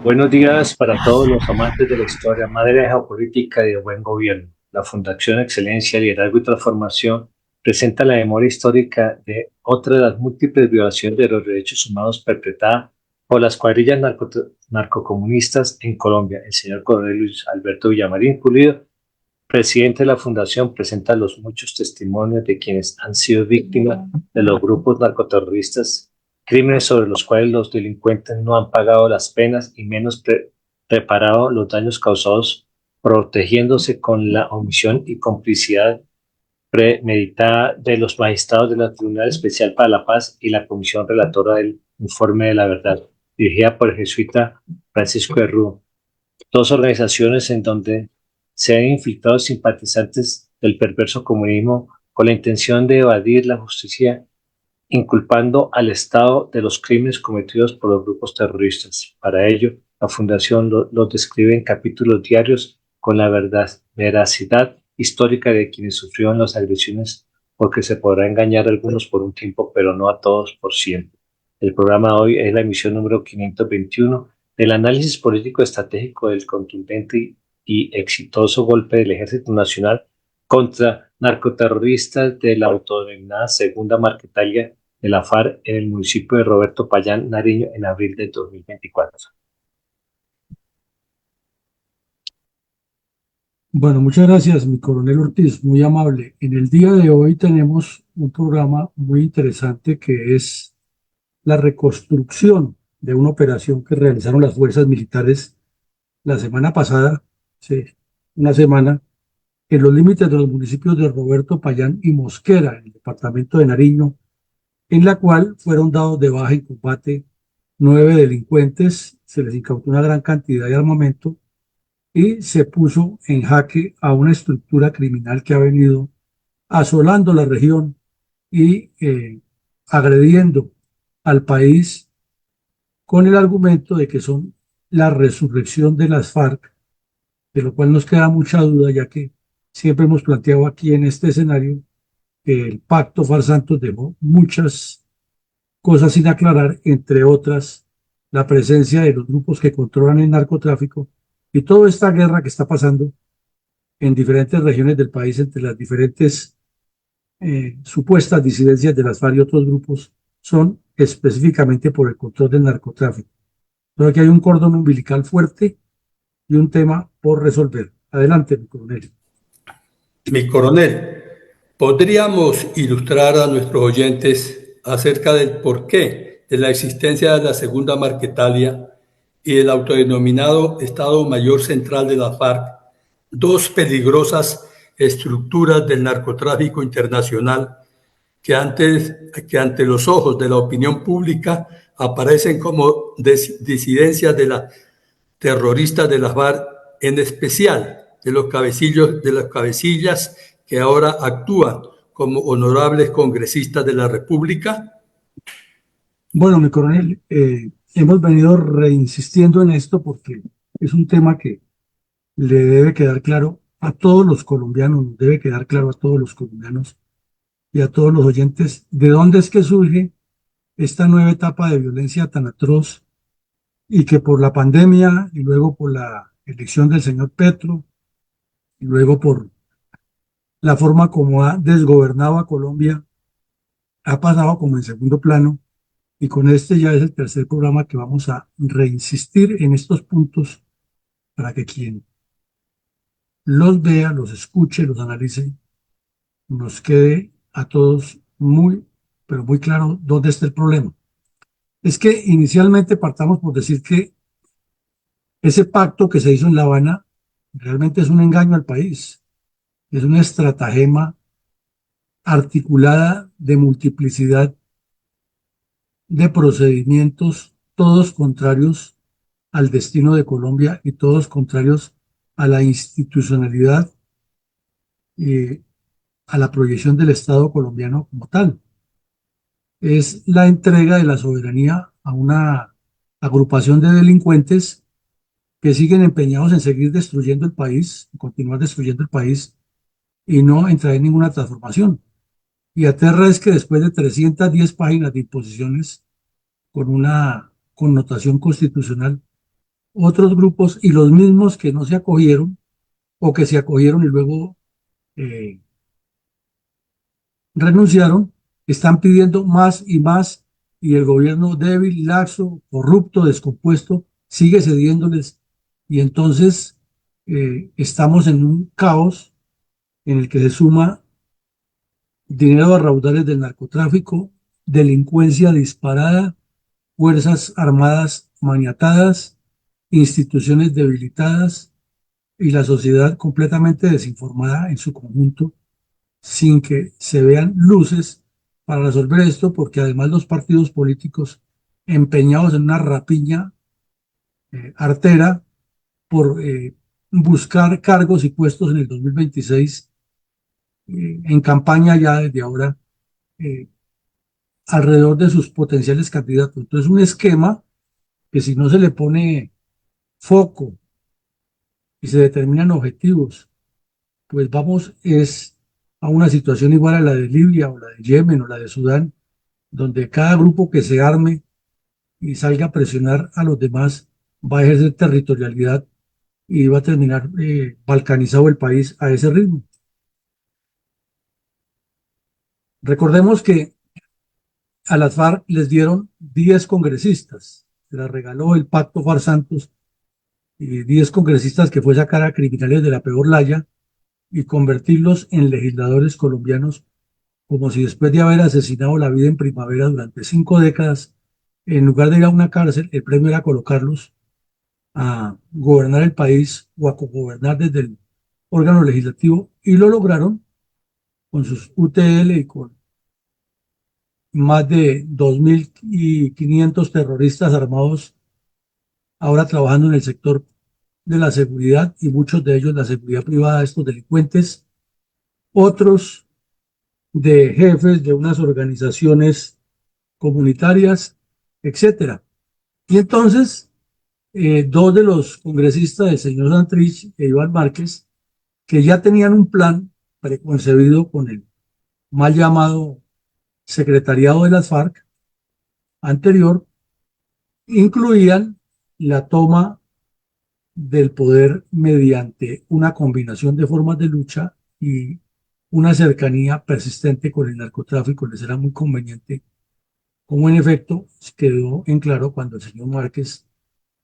Buenos días para todos los amantes de la historia, madre de geopolítica y de buen gobierno. La Fundación Excelencia, Liderazgo y Transformación presenta la memoria histórica de otra de las múltiples violaciones de los derechos humanos perpetradas por las cuadrillas narcocomunistas en Colombia. El señor Coronel Luis Alberto Villamarín Pulido, presidente de la Fundación, presenta los muchos testimonios de quienes han sido víctimas de los grupos narcoterroristas, crímenes sobre los cuales los delincuentes no han pagado las penas y menos reparado los daños causados, protegiéndose con la omisión y complicidad premeditada de los magistrados de la Tribunal Especial para la Paz y la Comisión Relatora del Informe de la Verdad, dirigida por el jesuita Francisco de Rú. Dos organizaciones en donde se han infiltrado simpatizantes del perverso comunismo con la intención de evadir la justicia, inculpando al Estado de los crímenes cometidos por los grupos terroristas. Para ello, la Fundación los describe en capítulos diarios con la veracidad histórica de quienes sufrieron las agresiones, porque se podrá engañar a algunos por un tiempo, pero no a todos por siempre. El programa de hoy es la emisión número 521 del análisis político estratégico del contundente y exitoso golpe del Ejército Nacional contra narcoterroristas de la autodenominada Segunda Marquetalia de la FARC en el municipio de Roberto Payán, Nariño, en abril de 2024. Bueno, muchas gracias, mi coronel Ortiz, muy amable. En el día de hoy tenemos un programa muy interesante que es la reconstrucción de una operación que realizaron las fuerzas militares la semana pasada, sí, una semana, en los límites de los municipios de Roberto Payán y Mosquera, en el departamento de Nariño, en la cual fueron dados de baja en combate 9 delincuentes, se les incautó una gran cantidad de armamento y se puso en jaque a una estructura criminal que ha venido asolando la región y agrediendo al país con el argumento de que son la resurrección de las FARC, de lo cual nos queda mucha duda, ya que siempre hemos planteado aquí en este escenario que el pacto Farsantos dejó muchas cosas sin aclarar, entre otras la presencia de los grupos que controlan el narcotráfico y toda esta guerra que está pasando en diferentes regiones del país entre las diferentes supuestas disidencias de las FARC y otros grupos son específicamente por el control del narcotráfico. Creo que hay un cordón umbilical fuerte y un tema por resolver. Adelante, mi coronel. Mi coronel, ¿podríamos ilustrar a nuestros oyentes acerca del porqué de la existencia de la Segunda Marquetalia y el autodenominado Estado Mayor Central de la FARC, dos peligrosas estructuras del narcotráfico internacional que ante los ojos de la opinión pública aparecen como disidencias de la terroristas de las FARC, en especial de las cabecillas que ahora actúan como honorables congresistas de la República? Bueno, mi coronel, hemos venido reinsistiendo en esto porque es un tema que le debe quedar claro a todos los colombianos, nos debe quedar claro a todos los colombianos y a todos los oyentes de dónde es que surge esta nueva etapa de violencia tan atroz y que por la pandemia y luego por la elección del señor Petro y luego por la forma como ha desgobernado a Colombia, ha pasado como en segundo plano y con este ya es el tercer programa que vamos a reinsistir en estos puntos para que quien los vea, los escuche, los analice, nos quede a todos muy, pero muy claro dónde está el problema. Es que inicialmente partamos por decir que ese pacto que se hizo en La Habana realmente es un engaño al país, es una estratagema articulada de multiplicidad de procedimientos, todos contrarios al destino de Colombia y todos contrarios a la institucionalidad y a la proyección del Estado colombiano como tal. Es la entrega de la soberanía a una agrupación de delincuentes que siguen empeñados en seguir destruyendo el país, continuar destruyendo el país y no entrar en ninguna transformación. Y aterra es que después de 310 páginas de imposiciones con una connotación constitucional, otros grupos y los mismos que no se acogieron o que se acogieron y luego eh, renunciaron, están pidiendo más y más y el gobierno débil, laxo, corrupto, descompuesto, sigue cediéndoles y entonces estamos en un caos en el que se suma dinero a raudales del narcotráfico, delincuencia disparada, fuerzas armadas maniatadas, instituciones debilitadas y la sociedad completamente desinformada en su conjunto, sin que se vean luces para resolver esto, porque además los partidos políticos empeñados en una rapiña artera por buscar cargos y puestos en el 2026, en campaña ya desde ahora, eh, alrededor de sus potenciales candidatos. Entonces, un esquema que si no se le pone foco y se determinan objetivos, pues vamos es a una situación igual a la de Libia o la de Yemen o la de Sudán, donde cada grupo que se arme y salga a presionar a los demás va a ejercer territorialidad y va a terminar balcanizado el país a ese ritmo. Recordemos que a las FARC les dieron 10 congresistas, se las regaló el Pacto FARC-Santos y 10 congresistas que fue sacar a criminales de la peor laya y convertirlos en legisladores colombianos, como si después de haber asesinado la vida en primavera durante 5 décadas, en lugar de ir a una cárcel, el premio era colocarlos a gobernar el país o a gobernar desde el órgano legislativo, y lo lograron con sus UTL y con más de 2.500 terroristas armados ahora trabajando en el sector de la seguridad y muchos de ellos la seguridad privada de estos delincuentes, otros de jefes de unas organizaciones comunitarias, etcétera. Y entonces, dos de los congresistas, el señor Santrich e Iván Márquez, que ya tenían un plan preconcebido con el mal llamado secretariado de las FARC anterior, incluían la toma del poder mediante una combinación de formas de lucha y una cercanía persistente con el narcotráfico. Les era muy conveniente, como en efecto quedó en claro cuando el señor Márquez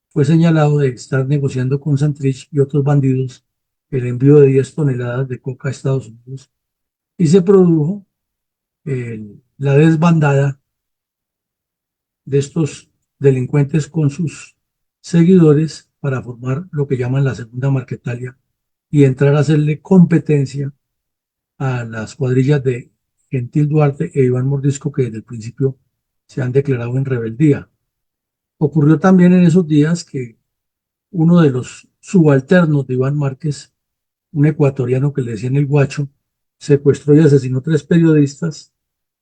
fue señalado de estar negociando con Santrich y otros bandidos el envío de 10 toneladas de coca a Estados Unidos y se produjo la desbandada de estos delincuentes con sus seguidores para formar lo que llaman la segunda Marquetalia y entrar a hacerle competencia a las cuadrillas de Gentil Duarte e Iván Mordisco, que desde el principio se han declarado en rebeldía. Ocurrió también en esos días que uno de los subalternos de Iván Márquez, un ecuatoriano que le decían el Guacho, secuestró y asesinó 3 periodistas,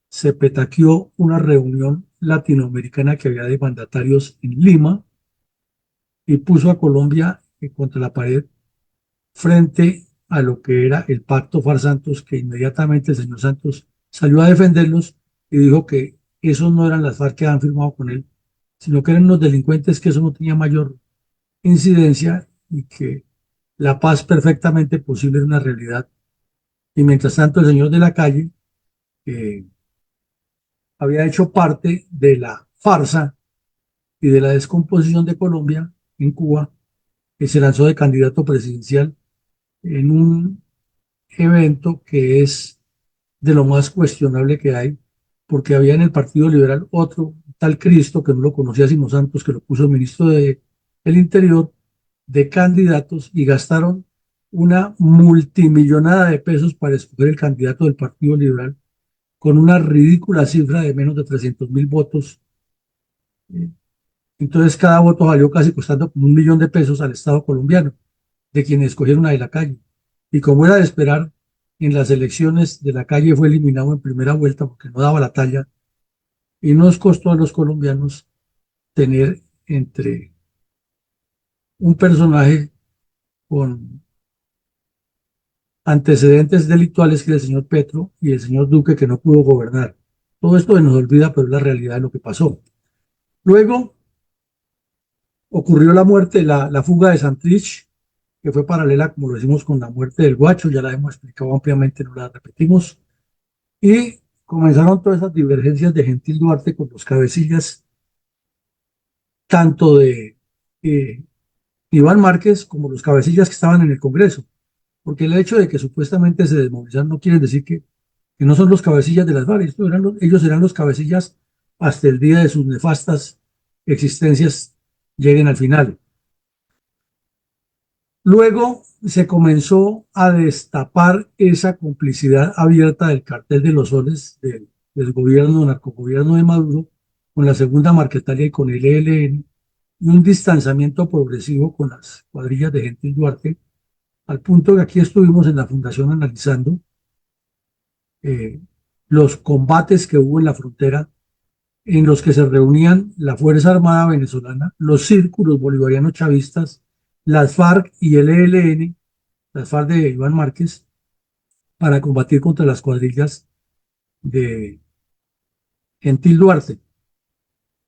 se petaqueó una reunión latinoamericana que había de mandatarios en Lima y puso a Colombia contra la pared frente a lo que era el pacto FARC-Santos, que inmediatamente el señor Santos salió a defenderlos y dijo que esos no eran las FARC que habían firmado con él, sino que eran unos delincuentes, que eso no tenía mayor incidencia y que la paz perfectamente posible era una realidad. Y mientras tanto el señor de la calle había hecho parte de la farsa y de la descomposición de Colombia en Cuba, que se lanzó de candidato presidencial en un evento que es de lo más cuestionable que hay, porque había en el Partido Liberal otro tal Cristo, que no lo conocía sino Santos, que lo puso ministro del Interior, de candidatos, y gastaron una multimillonada de pesos para escoger el candidato del Partido Liberal con una ridícula cifra de menos de 300.000 votos. Entonces cada voto salió casi costando como 1.000.000 de pesos al Estado colombiano, de quienes escogieron a De la Calle. Y como era de esperar, en las elecciones De la Calle fue eliminado en primera vuelta porque no daba la talla y nos costó a los colombianos tener entre un personaje con antecedentes delictuales, que es el señor Petro, y el señor Duque, que no pudo gobernar. Todo esto se nos olvida, pero es la realidad de lo que pasó. Luego, ocurrió la fuga de Santrich, que fue paralela, como lo decimos, con la muerte del Guacho, ya la hemos explicado ampliamente, no la repetimos, y comenzaron todas esas divergencias de Gentil Duarte con los cabecillas, tanto de Iván Márquez como los cabecillas que estaban en el Congreso, porque el hecho de que supuestamente se desmovilizaron no quiere decir que no son los cabecillas de las FARC, ellos serán los cabecillas hasta el día de sus nefastas existencias lleguen al final. Luego se comenzó a destapar esa complicidad abierta del cartel de los soles del gobierno, narcogobierno de Maduro, con la segunda Marquetalia y con el ELN, y un distanciamiento progresivo con las cuadrillas de Gentil Duarte, al punto que aquí estuvimos en la fundación analizando los combates que hubo en la frontera en los que se reunían la Fuerza Armada Venezolana, los círculos bolivarianos chavistas, las FARC y el ELN, las FARC de Iván Márquez, para combatir contra las cuadrillas de Gentil Duarte.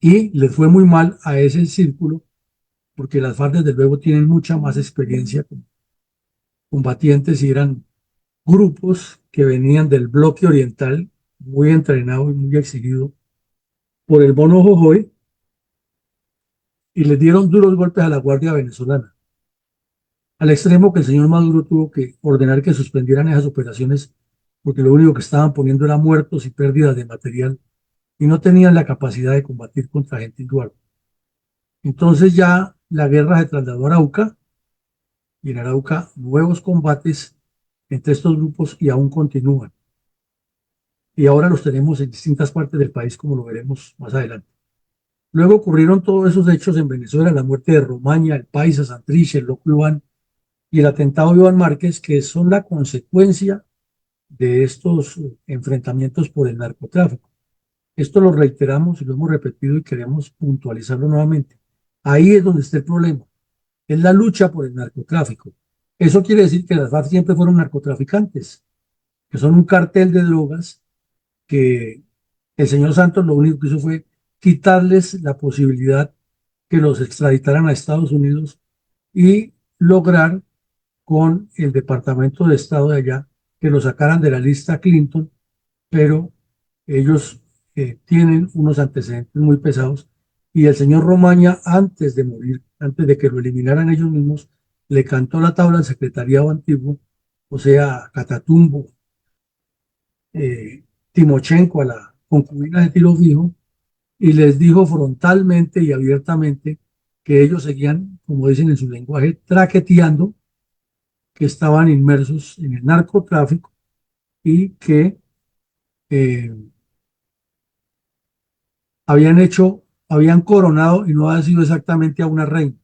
Y les fue muy mal a ese círculo, porque las FARC desde luego tienen mucha más experiencia con combatientes y eran grupos que venían del bloque oriental, muy entrenado y muy exigido por el Mono Jojoy, y les dieron duros golpes a la Guardia Venezolana, al extremo que el señor Maduro tuvo que ordenar que suspendieran esas operaciones porque lo único que estaban poniendo era muertos y pérdidas de material y no tenían la capacidad de combatir contra Gentil Duarte. Entonces ya la guerra se trasladó a Arauca y en Arauca nuevos combates entre estos grupos y aún continúan. Y ahora los tenemos en distintas partes del país, como lo veremos más adelante. Luego ocurrieron todos esos hechos en Venezuela, la muerte de Romaña, el Paisa, Santrich, el Loco Iván y el atentado de Iván Márquez, que son la consecuencia de estos enfrentamientos por el narcotráfico. Esto lo reiteramos y lo hemos repetido y queremos puntualizarlo nuevamente. Ahí es donde está el problema. Es la lucha por el narcotráfico. Eso quiere decir que las FARC siempre fueron narcotraficantes, que son un cartel de drogas que el señor Santos lo único que hizo fue quitarles la posibilidad que los extraditaran a Estados Unidos y lograr con el Departamento de Estado de allá que lo sacaran de la lista Clinton, pero ellos tienen unos antecedentes muy pesados y el señor Romaña, antes de morir, antes de que lo eliminaran ellos mismos, le cantó la tabla al secretariado antiguo, o sea, Catatumbo, Timochenko, a la concubina de Tiro Fijo, y les dijo frontalmente y abiertamente que ellos seguían, como dicen en su lenguaje, traqueteando, que estaban inmersos en el narcotráfico y que eh, habían coronado y no había sido exactamente a una reina.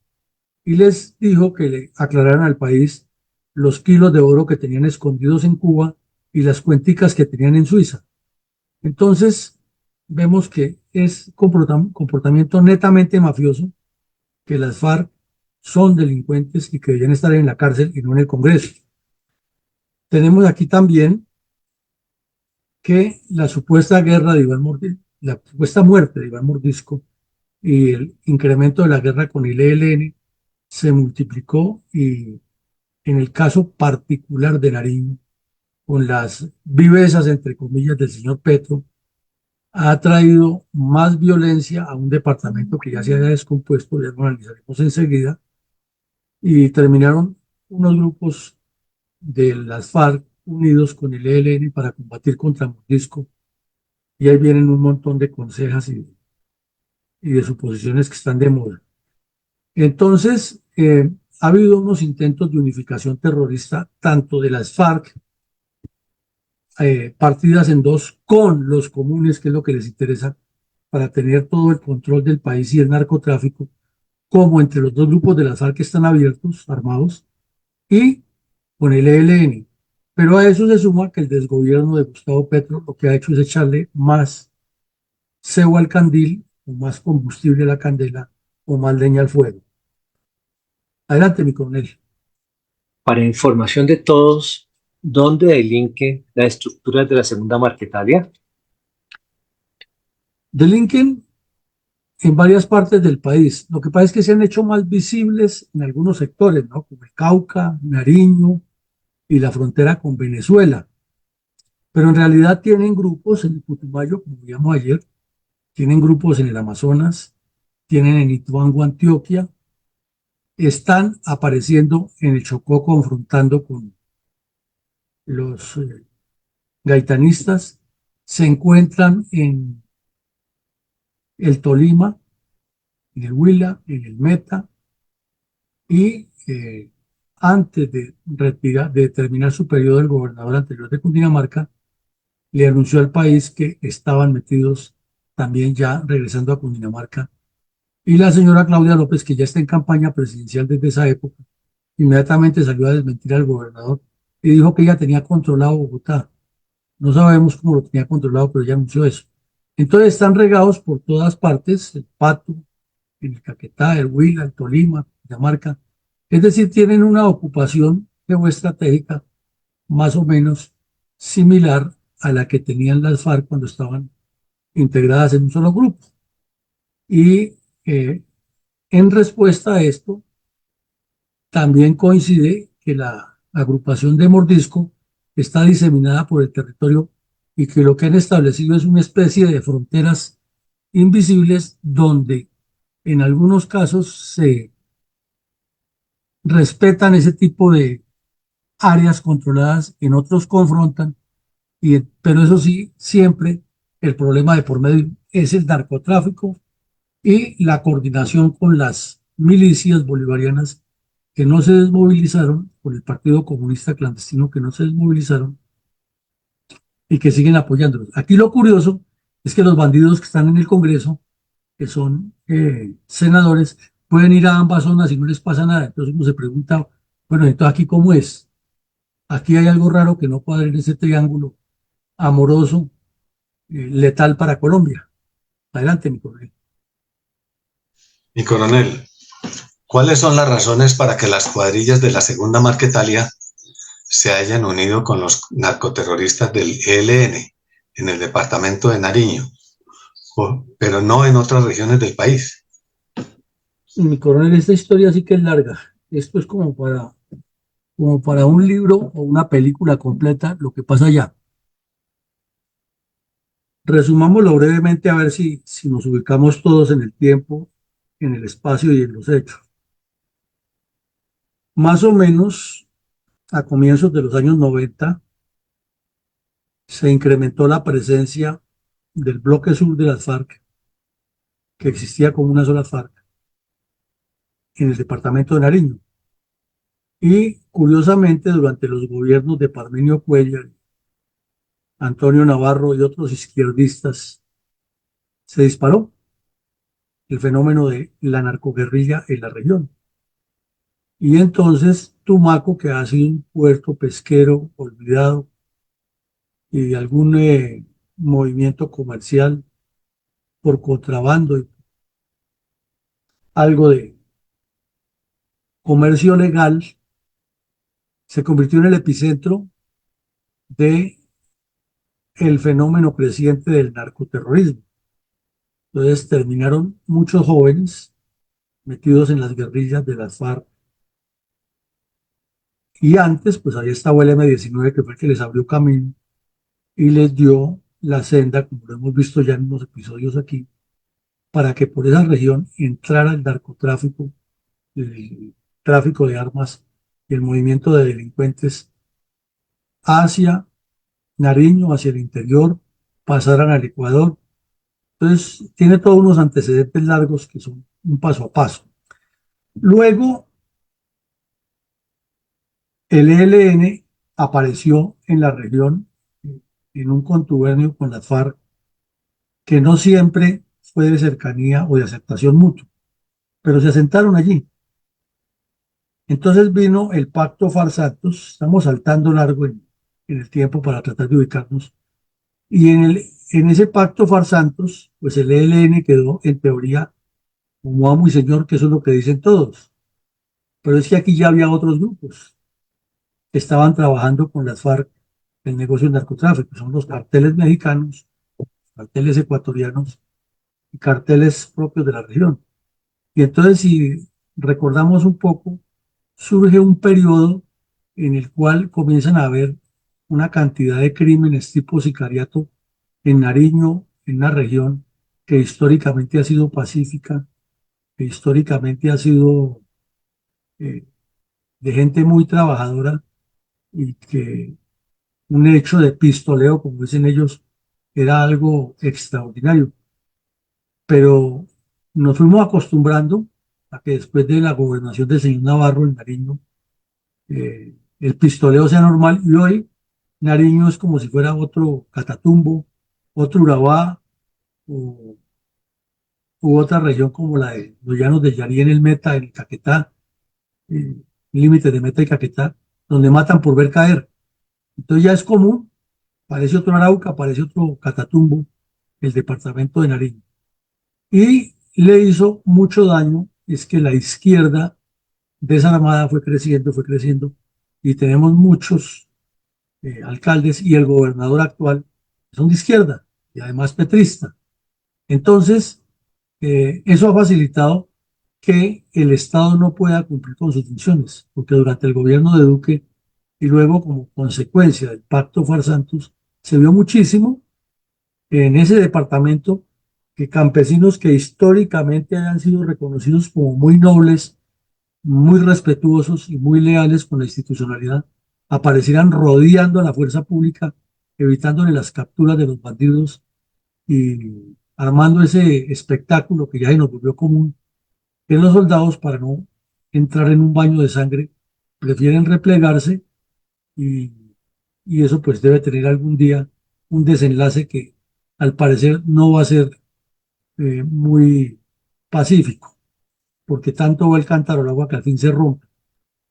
Y les dijo que le aclararan al país los kilos de oro que tenían escondidos en Cuba y las cuenticas que tenían en Suiza. Entonces, vemos que es comportamiento netamente mafioso, que las FARC son delincuentes y que deberían estar en la cárcel y no en el Congreso. Tenemos aquí también que la supuesta guerra de Iván Mordisco, la supuesta muerte de Iván Mordisco y el incremento de la guerra con el ELN se multiplicó y en el caso particular de Nariño, con las vivezas, entre comillas, del señor Petro, ha traído más violencia a un departamento que ya se había descompuesto, ya lo analizaremos enseguida, y terminaron unos grupos de las FARC unidos con el ELN para combatir contra Mordisco, y ahí vienen un montón de consejas y de suposiciones que están de moda. Entonces, ha habido unos intentos de unificación terrorista, tanto de las FARC, partidas en dos con los comunes, que es lo que les interesa, para tener todo el control del país y el narcotráfico, como entre los dos grupos de las FARC que están abiertos, armados, y con el ELN. Pero a eso se suma que el desgobierno de Gustavo Petro lo que ha hecho es echarle más cebo al candil, o más combustible a la candela, o más leña al fuego. Adelante, mi coronel. Para información de todos, ¿dónde delinque la estructura de la segunda Marquetalia? Delinquen en varias partes del país. Lo que pasa es que se han hecho más visibles en algunos sectores, ¿no? Como el Cauca, Nariño y la frontera con Venezuela. Pero en realidad tienen grupos en el Putumayo, como veíamos ayer, tienen grupos en el Amazonas, tienen en Ituango, Antioquia, están apareciendo en el Chocó confrontando con los gaitanistas, se encuentran en el Tolima, en el Huila, en el Meta, y antes de terminar su periodo, el gobernador anterior de Cundinamarca le anunció al país que estaban metidos también ya regresando a Cundinamarca. Y la señora Claudia López, que ya está en campaña presidencial desde esa época, inmediatamente salió a desmentir al gobernador y dijo que ella tenía controlado Bogotá. No sabemos cómo lo tenía controlado, pero ella anunció eso. Entonces están regados por todas partes, el Pato, en el Caquetá, el Huila, el Tolima, Cundinamarca. Es decir, tienen una ocupación geoestratégica más o menos similar a la que tenían las FARC cuando estaban integradas en un solo grupo. Y en respuesta a esto, también coincide que la agrupación de Mordisco está diseminada por el territorio y que lo que han establecido es una especie de fronteras invisibles donde en algunos casos se respetan ese tipo de áreas controladas, en otros confrontan, pero eso sí, siempre el problema de por medio es el narcotráfico y la coordinación con las milicias bolivarianas que no se desmovilizaron, con el Partido Comunista Clandestino que no se desmovilizaron y que siguen apoyándolos. Aquí lo curioso es que los bandidos que están en el Congreso, que son senadores, pueden ir a ambas zonas y no les pasa nada. Entonces uno se pregunta, bueno, entonces aquí cómo es. Aquí hay algo raro que no cuadra en ese triángulo amoroso, letal para Colombia. Adelante, mi coronel. Mi coronel, ¿cuáles son las razones para que las cuadrillas de la Segunda Marquetalia se hayan unido con los narcoterroristas del ELN en el departamento de Nariño, pero no en otras regiones del país? Mi coronel, esta historia sí que es larga. Esto es como para un libro o una película completa lo que pasa allá. Resumámoslo brevemente a ver si nos ubicamos todos en el tiempo, en el espacio y en los hechos. Más o menos a comienzos de los años 90 se incrementó la presencia del bloque sur de las FARC, que existía como una sola FARC, en el departamento de Nariño. Y curiosamente, durante los gobiernos de Parmenio Cuellar, Antonio Navarro y otros izquierdistas, se disparó el fenómeno de la narcoguerrilla en la región. Y entonces Tumaco, que ha sido un puerto pesquero olvidado y algún movimiento comercial por contrabando y algo de comercio legal, se convirtió en el epicentro de el fenómeno creciente del narcoterrorismo. Entonces terminaron muchos jóvenes metidos en las guerrillas de las FARC. Y antes, pues ahí estaba el M-19, que fue el que les abrió camino y les dio la senda, como lo hemos visto ya en unos episodios aquí, para que por esa región entrara el narcotráfico, el tráfico de armas y el movimiento de delincuentes hacia Nariño, hacia el interior, pasaran al Ecuador. Entonces, tiene todos unos antecedentes largos que son un paso a paso. Luego, el ELN apareció en la región en un contubernio con las FARC que no siempre fue de cercanía o de aceptación mutua, pero se asentaron allí. Entonces vino el pacto FARC-Santos, estamos saltando largo en el tiempo para tratar de ubicarnos, y en ese pacto FARC-Santos, pues el ELN quedó en teoría como amo y señor, que eso es lo que dicen todos, pero es que aquí ya había otros grupos que estaban trabajando con las FARC el negocio del narcotráfico, son los carteles mexicanos, carteles ecuatorianos y carteles propios de la región. Y entonces, si recordamos un poco, surge un periodo en el cual comienzan a haber una cantidad de crímenes tipo sicariato en Nariño, en una región que históricamente ha sido pacífica, que históricamente ha sido eh, de gente muy trabajadora y que un hecho de pistoleo, como dicen ellos, era algo extraordinario. Pero nos fuimos acostumbrando a que después de la gobernación del señor Navarro en Nariño, el pistoleo sea normal y hoy Nariño es como si fuera otro Catatumbo, otro Urabá o, u otra región como la de los llanos de Yarí en el Meta, en el Caquetá, límite de Meta y Caquetá, donde matan por ver caer. Entonces ya es común, parece otro Arauca, parece otro Catatumbo, el departamento de Nariño. Y le hizo mucho daño, es que la izquierda desarmada fue creciendo, y tenemos muchos alcaldes y el gobernador actual son de izquierda y además petrista. Entonces, eso ha facilitado que el Estado no pueda cumplir con sus funciones, porque durante el gobierno de Duque y luego como consecuencia del pacto Farsantus, se vio muchísimo en ese departamento que campesinos que históricamente hayan sido reconocidos como muy nobles, muy respetuosos y muy leales con la institucionalidad, aparecieran rodeando a la fuerza pública, evitándole las capturas de los bandidos y armando ese espectáculo que ya se nos volvió común en los soldados para no entrar en un baño de sangre, prefieren replegarse y, y eso pues debe tener algún día un desenlace que al parecer no va a ser muy pacífico, porque tanto va el cántaro al agua que al fin se rompe.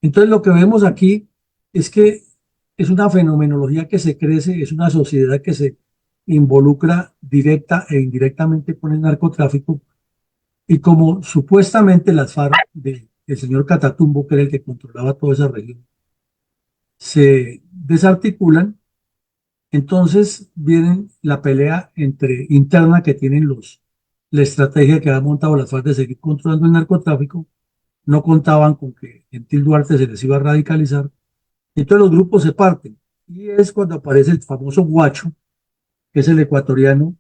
Entonces lo que vemos aquí es que es una fenomenología que se crece, es una sociedad que se involucra directa e indirectamente con el narcotráfico y como supuestamente las FARC del señor Catatumbo, que era el que controlaba toda esa región, se desarticulan, entonces viene la pelea entre interna que tienen la estrategia que ha montado las FARC de seguir controlando el narcotráfico. No contaban con que Gentil Duarte se les iba a radicalizar. Entonces los grupos se parten. Y es cuando aparece el famoso Guacho, que es el ecuatoriano,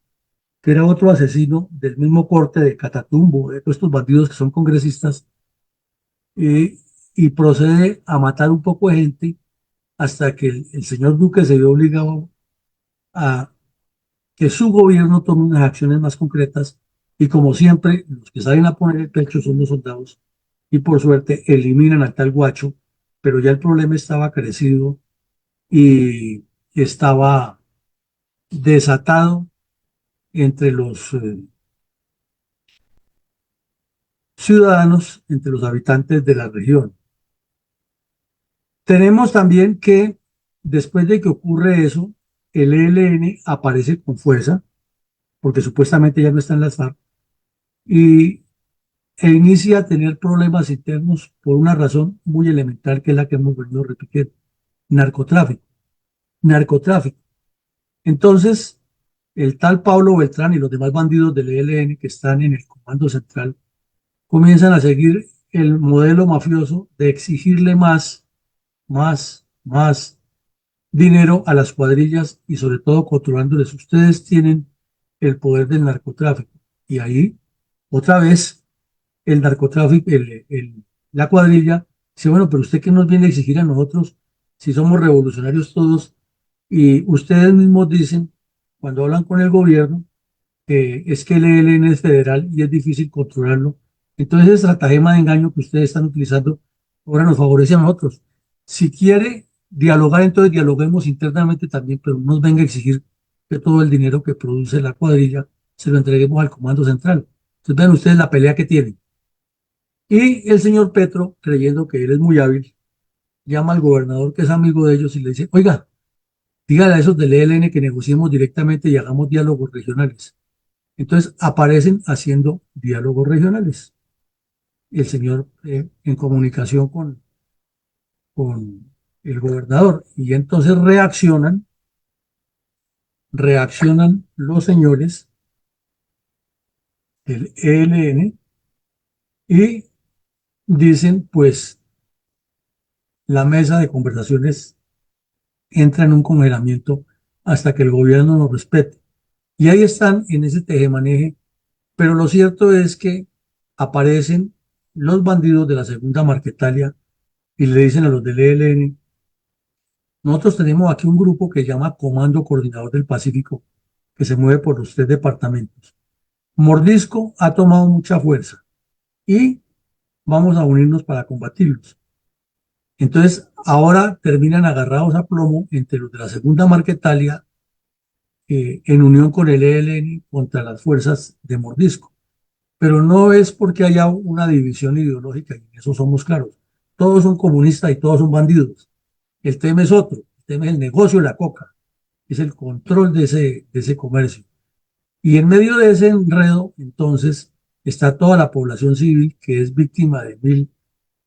que era otro asesino del mismo corte de Catatumbo, de todos estos bandidos que son congresistas, eh, y procede a matar un poco de gente hasta que el señor Duque se vio obligado a que su gobierno tome unas acciones más concretas y como siempre, los que salen a poner el pecho son los soldados y por suerte eliminan al tal Guacho, pero ya el problema estaba crecido y estaba desatado entre los ciudadanos, entre los habitantes de la región. Tenemos también que después de que ocurre eso, el ELN aparece con fuerza, porque supuestamente ya no está en las FARC, y, e inicia a tener problemas internos por una razón muy elemental que es la que hemos venido repitiendo, narcotráfico, narcotráfico. Entonces, el tal Pablo Beltrán y los demás bandidos del ELN que están en el comando central comienzan a seguir el modelo mafioso de exigirle más dinero a las cuadrillas y sobre todo controlándoles. Ustedes tienen el poder del narcotráfico. Y ahí, otra vez, el narcotráfico, la cuadrilla, dice, bueno, pero usted qué nos viene a exigir a nosotros si somos revolucionarios todos y ustedes mismos dicen, cuando hablan con el gobierno, es que el ELN es federal y es difícil controlarlo. Entonces, ese estratagema de engaño que ustedes están utilizando ahora nos favorece a nosotros. Si quiere dialogar, entonces dialoguemos internamente también, pero no nos venga a exigir que todo el dinero que produce la cuadrilla se lo entreguemos al comando central. Entonces, vean ustedes la pelea que tienen. Y el señor Petro, creyendo que él es muy hábil, llama al gobernador que es amigo de ellos y le dice, oiga, dígale a esos del ELN que negociemos directamente y hagamos diálogos regionales. Entonces aparecen haciendo diálogos regionales. El señor en comunicación con el gobernador. Y entonces reaccionan los señores del ELN y dicen, pues la mesa de conversaciones entra en un congelamiento hasta que el gobierno nos respete. Y ahí están en ese tejemaneje, pero lo cierto es que aparecen los bandidos de la segunda Marquetalia y le dicen a los del ELN, nosotros tenemos aquí un grupo que se llama Comando Coordinador del Pacífico, que se mueve por los 3 departamentos. Mordisco ha tomado mucha fuerza y vamos a unirnos para combatirlos. Entonces, ahora terminan agarrados a plomo entre los de la segunda Marquetalia en unión con el ELN contra las fuerzas de Mordisco. Pero no es porque haya una división ideológica, y en eso somos claros. Todos son comunistas y todos son bandidos. El tema es otro, el tema es el negocio de la coca, es el control de ese comercio. Y en medio de ese enredo, entonces, está toda la población civil que es víctima de mil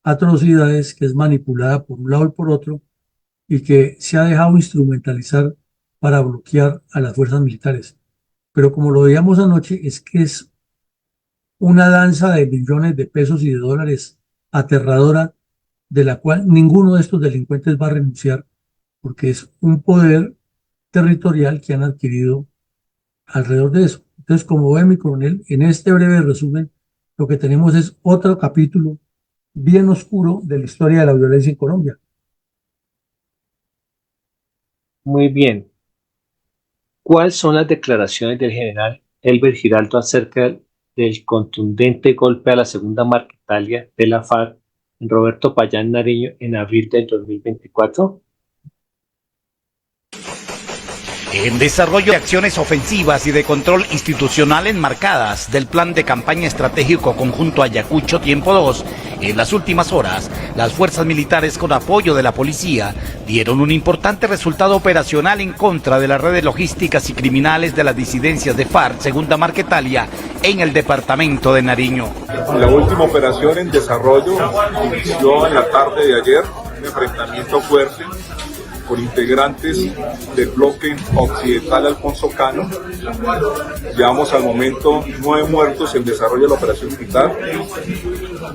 atrocidades, que es manipulada por un lado y por otro, y que se ha dejado instrumentalizar para bloquear a las fuerzas militares. Pero como lo veíamos anoche, es que es una danza de millones de pesos y de dólares aterradora, de la cual ninguno de estos delincuentes va a renunciar, porque es un poder territorial que han adquirido alrededor de eso. Entonces, como ve mi coronel, en este breve resumen, lo que tenemos es otro capítulo bien oscuro de la historia de la violencia en Colombia. Muy bien. ¿Cuáles son las declaraciones del general Elber Giraldo acerca del contundente golpe a la segunda Marquetalia de la FARC en Roberto Payán Nariño en abril del 2024? En desarrollo de acciones ofensivas y de control institucional enmarcadas del Plan de Campaña Estratégico Conjunto Ayacucho Tiempo 2, en las últimas horas, las fuerzas militares con apoyo de la policía dieron un importante resultado operacional en contra de las redes logísticas y criminales de las disidencias de FARC, segunda Marquetalia, en el departamento de Nariño. La última operación en desarrollo inició en la tarde de ayer, un enfrentamiento fuerte con integrantes del bloque occidental Alfonso Cano. Llevamos al momento 9 muertos en desarrollo de la operación militar.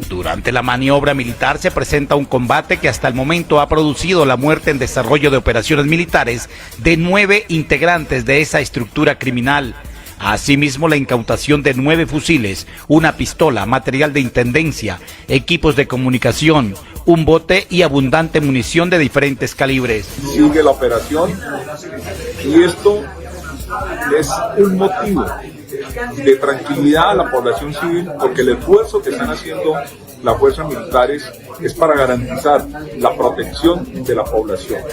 Durante la maniobra militar se presenta un combate que hasta el momento ha producido la muerte en desarrollo de operaciones militares de 9 integrantes de esa estructura criminal. Asimismo, la incautación de 9 fusiles, una pistola, material de intendencia, equipos de comunicación, un bote y abundante munición de diferentes calibres. Sigue la operación y esto es un motivo de tranquilidad a la población civil, porque el esfuerzo que están haciendo las fuerzas militares es para garantizar la protección de la población.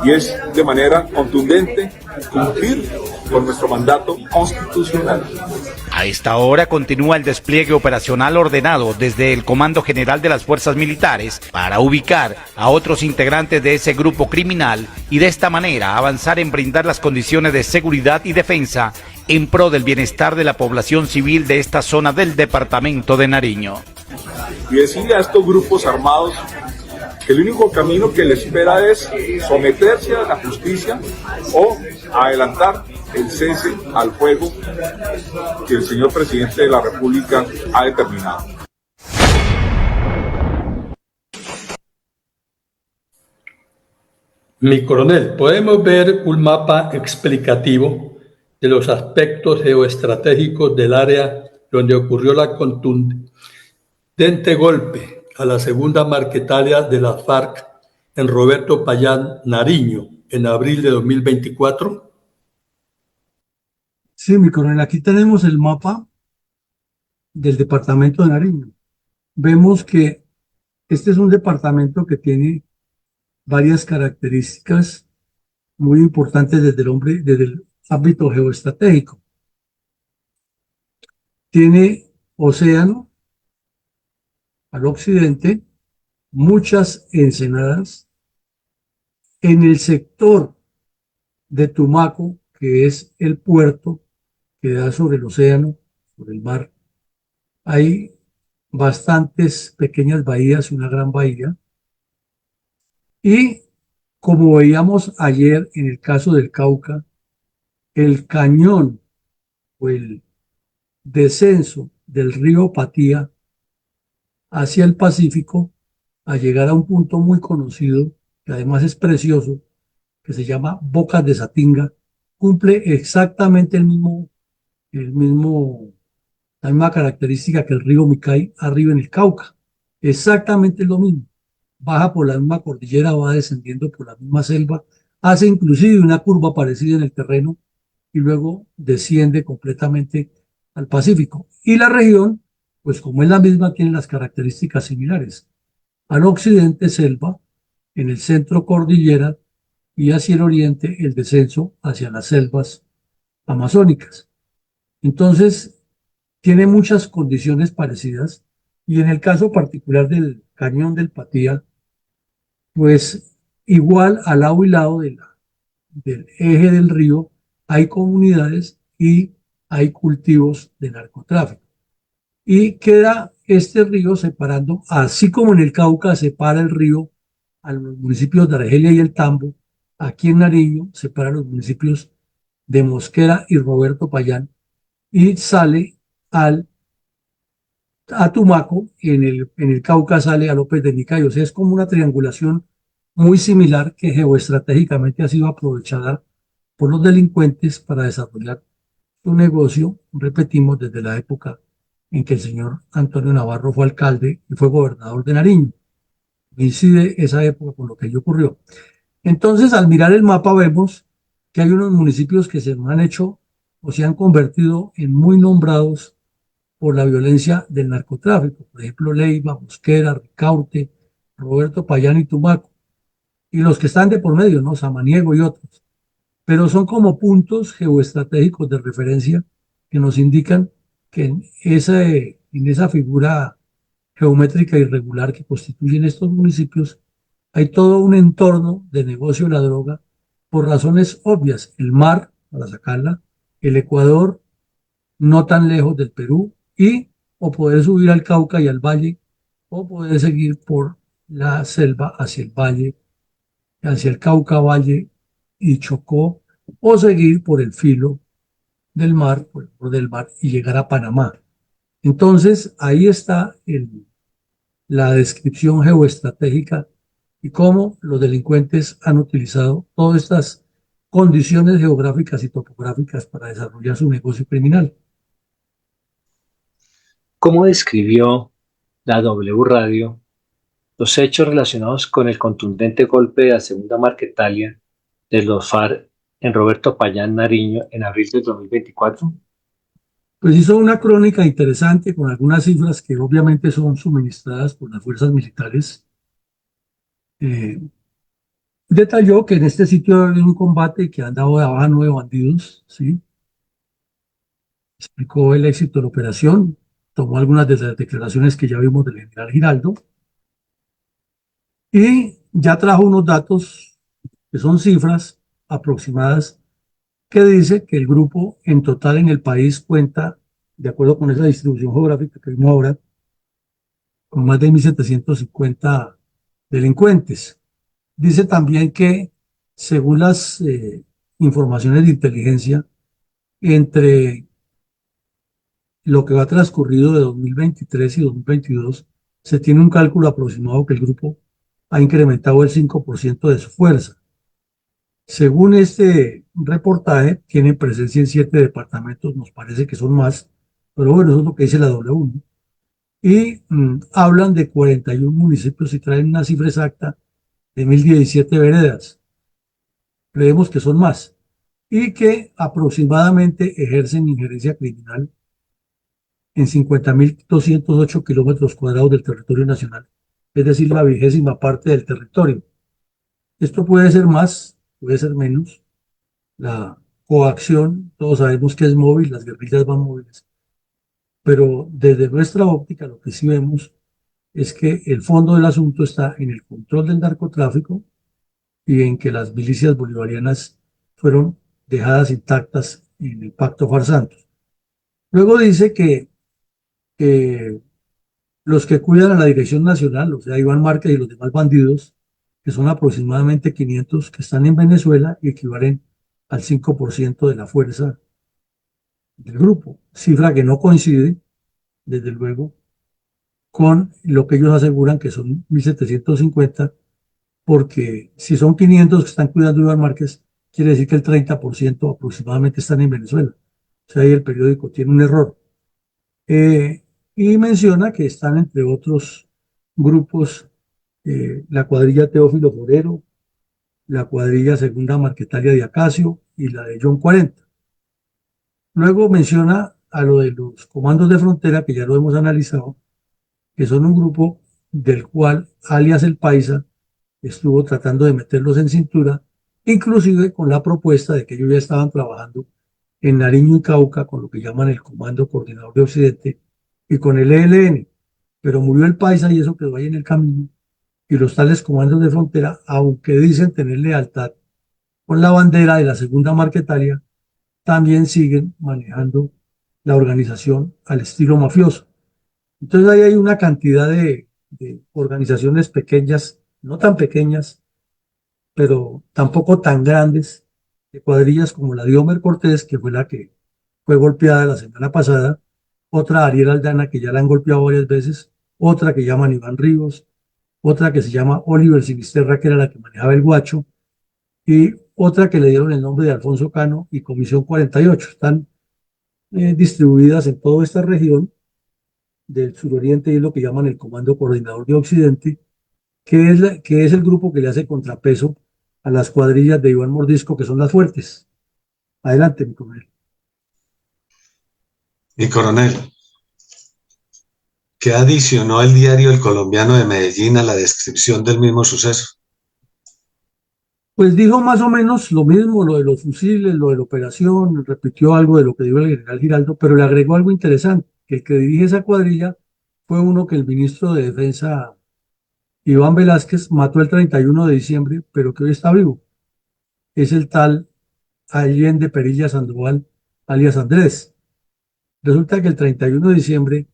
Y es de manera contundente cumplir con nuestro mandato constitucional. A esta hora continúa el despliegue operacional ordenado desde el Comando General de las Fuerzas Militares para ubicar a otros integrantes de ese grupo criminal y de esta manera avanzar en brindar las condiciones de seguridad y defensa en pro del bienestar de la población civil de esta zona del departamento de Nariño. Y decirle a estos grupos armados que el único camino que les espera es someterse a la justicia o adelantar el cese al fuego que el señor presidente de la República ha determinado. Mi coronel, podemos ver un mapa explicativo de los aspectos geoestratégicos del área donde ocurrió la contundente golpe a la segunda Marquetalia de la FARC en Roberto Payán Nariño en abril de 2024. Sí, mi coronel, aquí tenemos el mapa del departamento de Nariño. Vemos que este es un departamento que tiene varias características muy importantes desde el ámbito geoestratégico. Tiene océano al occidente, muchas ensenadas. En el sector de Tumaco, que es el puerto que da sobre el océano, sobre el mar, hay bastantes pequeñas bahías y una gran bahía. Y como veíamos ayer en el caso del Cauca, el cañón o el descenso del río Patía hacia el Pacífico a llegar a un punto muy conocido, que además es precioso, que se llama Bocas de Satinga, cumple exactamente el mismo, la misma característica que el río Micay arriba en el Cauca. Exactamente lo mismo. Baja por la misma cordillera, va descendiendo por la misma selva, hace inclusive una curva parecida en el terreno y luego desciende completamente al Pacífico. Y la región, pues como es la misma, tiene las características similares. Al occidente selva, en el centro cordillera y hacia el oriente el descenso hacia las selvas amazónicas. Entonces, tiene muchas condiciones parecidas y en el caso particular del cañón del Patía, pues igual al lado y lado del eje del río hay comunidades y hay cultivos de narcotráfico. Y queda este río separando, así como en el Cauca separa el río a los municipios de Argelia y el Tambo, aquí en Nariño separa los municipios de Mosquera y Roberto Payán y sale al a Tumaco, en el Cauca sale a López de Nicay. O sea, es como una triangulación muy similar que geoestratégicamente ha sido aprovechada por los delincuentes para desarrollar su negocio, repetimos, desde la época en que el señor Antonio Navarro fue alcalde y fue gobernador de Nariño. Coincide esa época con lo que allí ocurrió. Entonces, al mirar el mapa, vemos que hay unos municipios que se han hecho o se han convertido en muy nombrados por la violencia del narcotráfico. Por ejemplo, Leiva, Mosquera, Ricaurte, Roberto Payán y Tumaco. Y los que están de por medio, ¿no? Samaniego y otros. Pero son como puntos geoestratégicos de referencia que nos indican que en esa figura geométrica irregular que constituyen estos municipios hay todo un entorno de negocio de la droga por razones obvias. El mar, para sacarla, el Ecuador, no tan lejos del Perú, y o poder subir al Cauca y al valle, o poder seguir por la selva hacia el valle, hacia el Cauca, Valle y Chocó, o seguir por el filo del mar, por el borde del mar y llegar a Panamá. Entonces, ahí está la descripción geoestratégica y cómo los delincuentes han utilizado todas estas condiciones geográficas y topográficas para desarrollar su negocio criminal. ¿Cómo describió la W Radio los hechos relacionados con el contundente golpe de la Segunda Marquetalia de los FARC en Roberto Payán, Nariño, en abril del 2024? Pues hizo una crónica interesante con algunas cifras que obviamente son suministradas por las fuerzas militares. Detalló que en este sitio había un combate que han dado de baja 9 bandidos, ¿sí? Explicó el éxito de la operación, tomó algunas de las declaraciones que ya vimos del general Giraldo y ya trajo unos datos que son cifras aproximadas que dice que el grupo en total en el país cuenta, de acuerdo con esa distribución geográfica que vimos ahora, con más de 1.750 delincuentes. Dice también que, según las informaciones de inteligencia, entre lo que va transcurrido de 2023 y 2022, se tiene un cálculo aproximado que el grupo ha incrementado el 5% de su fuerza. Según este reportaje, tienen presencia en 7 departamentos, nos parece que son más, pero bueno, eso es lo que dice la W, ¿no? Y hablan de 41 municipios y traen una cifra exacta de 1.017 veredas. Creemos que son más. Y que aproximadamente ejercen injerencia criminal en 50.208 kilómetros cuadrados del territorio nacional, es decir, la 20ª parte del territorio. Esto puede ser más, puede ser menos. La coacción, todos sabemos que es móvil, las guerrillas van móviles. Pero desde nuestra óptica, lo que sí vemos es que el fondo del asunto está en el control del narcotráfico y en que las milicias bolivarianas fueron dejadas intactas en el Pacto Farsantos. Luego dice que los que cuidan a la Dirección Nacional, o sea, Iván Márquez y los demás bandidos, que son aproximadamente 500 que están en Venezuela y equivalen al 5% de la fuerza del grupo, cifra que no coincide, desde luego, con lo que ellos aseguran que son 1.750, porque si son 500 que están cuidando Iván Márquez, quiere decir que el 30% aproximadamente están en Venezuela. O sea, ahí el periódico tiene un error. Y menciona que están entre otros grupos la cuadrilla Teófilo Forero, la cuadrilla Segunda Marquetalia de Acacio y la de John 40. Luego menciona a lo de los comandos de frontera, que ya lo hemos analizado, que son un grupo del cual alias El Paisa estuvo tratando de meterlos en cintura, inclusive con la propuesta de que ellos ya estaban trabajando en Nariño y Cauca con lo que llaman el Comando Coordinador de Occidente y con el ELN, pero murió El Paisa y eso quedó ahí en el camino, y los tales comandos de frontera, aunque dicen tener lealtad con la bandera de la Segunda Marquetalia, también siguen manejando la organización al estilo mafioso. Entonces ahí hay una cantidad de organizaciones pequeñas, no tan pequeñas, pero tampoco tan grandes, de cuadrillas como la de Homer Cortés, que fue la que fue golpeada la semana pasada, otra Ariel Aldana, que ya la han golpeado varias veces, otra que llaman Iván Ríos, otra que se llama Oliver Sinisterra, que era la que manejaba el Guacho, y otra que le dieron el nombre de Alfonso Cano y Comisión 48. Están distribuidas en toda esta región del suroriente y es lo que llaman el Comando Coordinador de Occidente, que es el grupo que le hace contrapeso a las cuadrillas de Iván Mordisco, que son las fuertes. Adelante, mi coronel. Mi coronel, ¿qué adicionó el diario El Colombiano de Medellín a la descripción del mismo suceso? Pues dijo más o menos lo mismo, lo de los fusiles, lo de la operación, repitió algo de lo que dijo el general Giraldo, pero le agregó algo interesante, que el que dirige esa cuadrilla fue uno que el ministro de Defensa, Iván Velázquez, mató el 31 de diciembre, pero que hoy está vivo. Es el tal Allende Perilla Sandoval, alias Andrés. Resulta que el 31 de diciembre,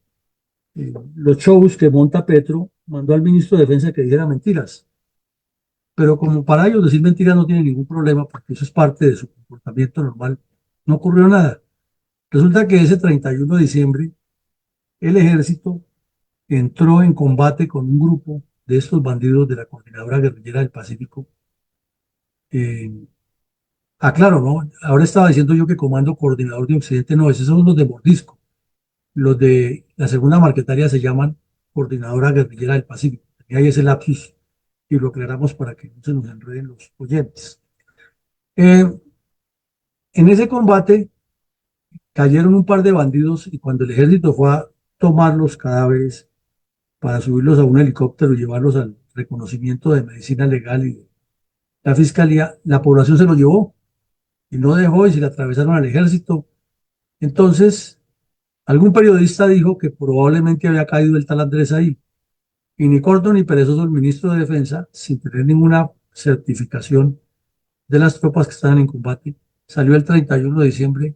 los shows que monta Petro mandó al ministro de Defensa que dijera mentiras. Pero como para ellos decir mentiras no tiene ningún problema, porque eso es parte de su comportamiento normal, no ocurrió nada. Resulta que ese 31 de diciembre, el ejército entró en combate con un grupo de estos bandidos de la Coordinadora Guerrillera del Pacífico. Claro, ¿no? Ahora estaba diciendo yo que Comando Coordinador de Occidente, no, esos son los de Mordisco. Los de la Segunda Marquetalia se llaman Coordinadora Guerrillera del Pacífico. Y ahí ese lapsus y lo aclaramos para que no se nos enreden los oyentes. En ese combate cayeron un par de bandidos y cuando el ejército fue a tomar los cadáveres para subirlos a un helicóptero y llevarlos al reconocimiento de medicina legal y de la fiscalía, la población se los llevó y no dejó y se le atravesaron al ejército. Entonces, algún periodista dijo que probablemente había caído el tal Andrés ahí. Y ni corto ni perezoso el ministro de Defensa, sin tener ninguna certificación de las tropas que estaban en combate, salió el 31 de diciembre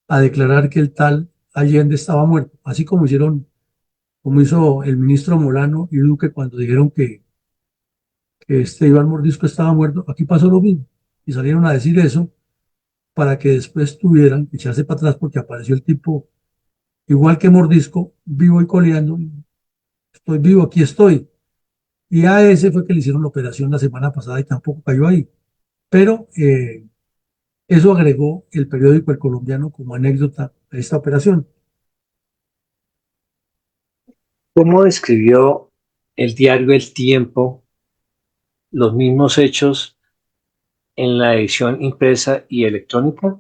a declarar que el tal Allende estaba muerto, así como hizo el ministro Molano y Duque cuando dijeron que este Iván Mordisco estaba muerto. Aquí pasó lo mismo y salieron a decir eso para que después tuvieran que echarse para atrás porque apareció el tipo igual que Mordisco, vivo y coleando. Estoy vivo, aquí estoy. Y a ese fue que le hicieron la operación la semana pasada y tampoco cayó ahí. Pero eso agregó el periódico El Colombiano como anécdota a esta operación. ¿Cómo describió el diario El Tiempo los mismos hechos en la edición impresa y electrónica?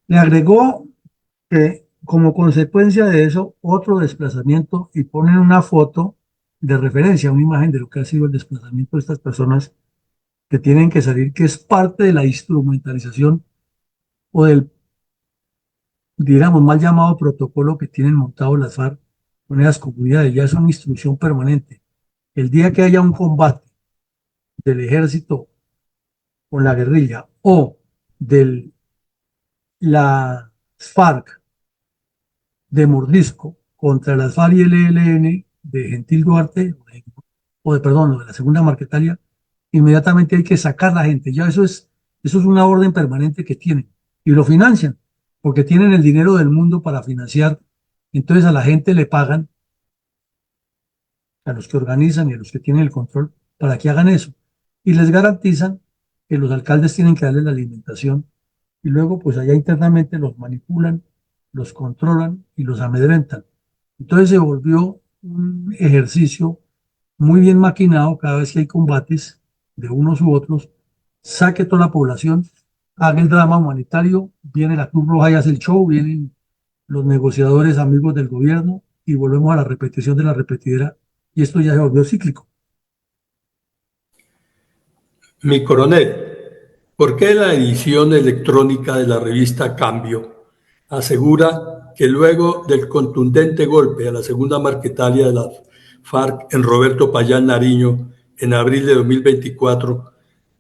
Le agregó como consecuencia de eso otro desplazamiento y ponen una foto de referencia, una imagen de lo que ha sido el desplazamiento de estas personas que tienen que salir, que es parte de la instrumentalización o del, digamos, mal llamado protocolo que tienen montado las FARC con esas comunidades. Ya es una instrucción permanente. El día que haya un combate del ejército con la guerrilla o de la FARC de Mordisco contra las FARC y el ELN de Gentil Duarte, perdón, de la Segunda Marquetalia, inmediatamente hay que sacar la gente. Ya eso es una orden permanente que tienen y lo financian. porque tienen el dinero del mundo para financiar. Entonces a la gente le pagan, a los que organizan y a los que tienen el control, para que hagan eso. Y les garantizan que los alcaldes tienen que darles la alimentación y luego pues allá internamente los manipulan, los controlan y los amedrentan. Entonces se volvió un ejercicio muy bien maquinado cada vez que hay combates de unos u otros, saque toda la población, haga el drama humanitario, viene la Cruz Roja y hace el show, vienen los negociadores amigos del gobierno y volvemos a la repetición de la repetidera y esto ya se volvió cíclico. Mi coronel, ¿por qué la edición electrónica de la revista Cambio asegura que luego del contundente golpe a la segunda Marquetalia de la FARC en Roberto Payán Nariño en abril de 2024,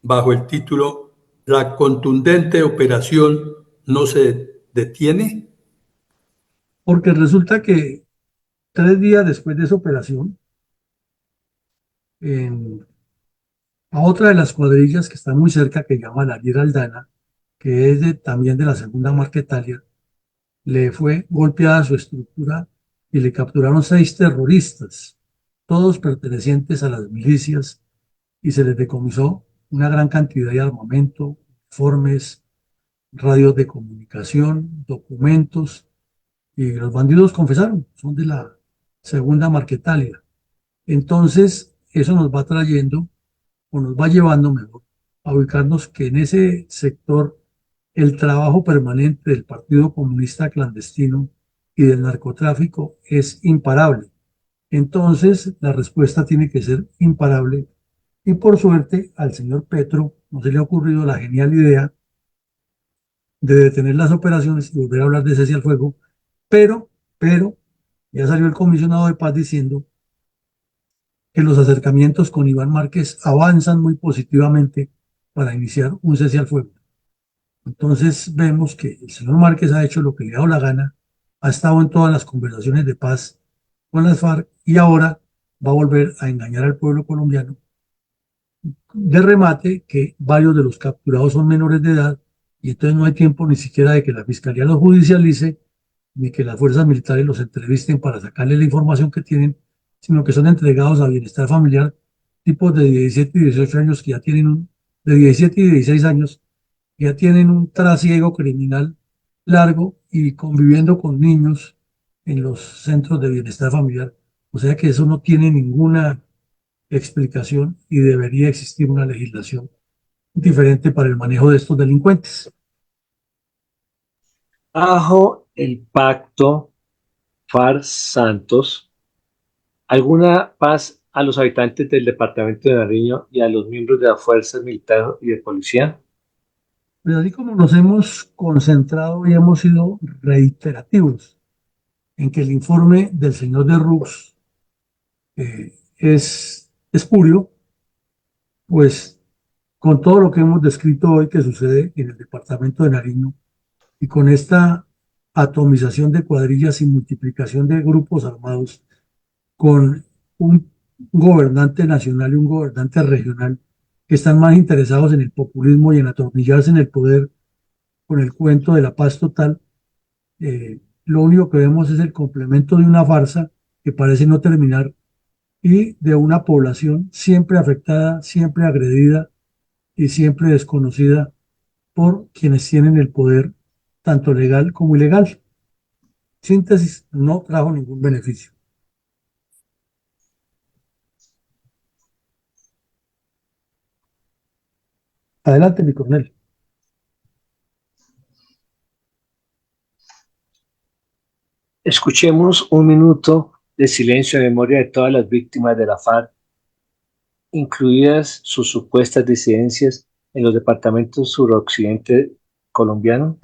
bajo el título La contundente operación no se detiene? Porque resulta que 3 días después de esa operación, en, a otra de las cuadrillas que está muy cerca, que se llama la Riera Aldana, que es también de la segunda Marquetalia, le fue golpeada su estructura y le capturaron 6 terroristas, todos pertenecientes a las milicias, y se les decomisó una gran cantidad de armamento, informes, radios de comunicación, documentos, y los bandidos confesaron, son de la segunda Marquetalia. Entonces, eso nos va trayendo, o nos va llevando mejor, a ubicarnos que en ese sector el trabajo permanente del Partido Comunista Clandestino y del narcotráfico es imparable. Entonces, la respuesta tiene que ser imparable. Y por suerte, al señor Petro no se le ha ocurrido la genial idea de detener las operaciones y volver a hablar de cese al fuego, pero, ya salió el comisionado de paz diciendo que los acercamientos con Iván Márquez avanzan muy positivamente para iniciar un cese al fuego. Entonces vemos que el señor Márquez ha hecho lo que le ha dado la gana, ha estado en todas las conversaciones de paz con las FARC y ahora va a volver a engañar al pueblo colombiano. De remate, que varios de los capturados son menores de edad y entonces no hay tiempo ni siquiera de que la fiscalía los judicialice ni que las fuerzas militares los entrevisten para sacarle la información que tienen, sino que son entregados a bienestar familiar, tipos de 17 y 18 años que ya tienen de 17 y 16 años, que ya tienen un trasiego criminal largo y conviviendo con niños en los centros de bienestar familiar. O sea que eso no tiene ninguna explicación y debería existir una legislación diferente para el manejo de estos delincuentes. Bajo el pacto FARC-Santos, ¿alguna paz a los habitantes del departamento de Nariño y a los miembros de las fuerzas militares y de policía? Pero así como nos hemos concentrado y hemos sido reiterativos en que el informe del señor de Rux es espurio, pues con todo lo que hemos descrito hoy que sucede en el departamento de Nariño y con esta atomización de cuadrillas y multiplicación de grupos armados, con un gobernante nacional y un gobernante regional que están más interesados en el populismo y en atornillarse en el poder con el cuento de la paz total, lo único que vemos es el complemento de una farsa que parece no terminar y de una población siempre afectada, siempre agredida y siempre desconocida por quienes tienen el poder, tanto legal como ilegal. Síntesis, no trajo ningún beneficio. Adelante, mi coronel. Escuchemos un minuto de silencio en memoria de todas las víctimas de la FARC, incluidas sus supuestas disidencias en los departamentos suroccidente colombiano.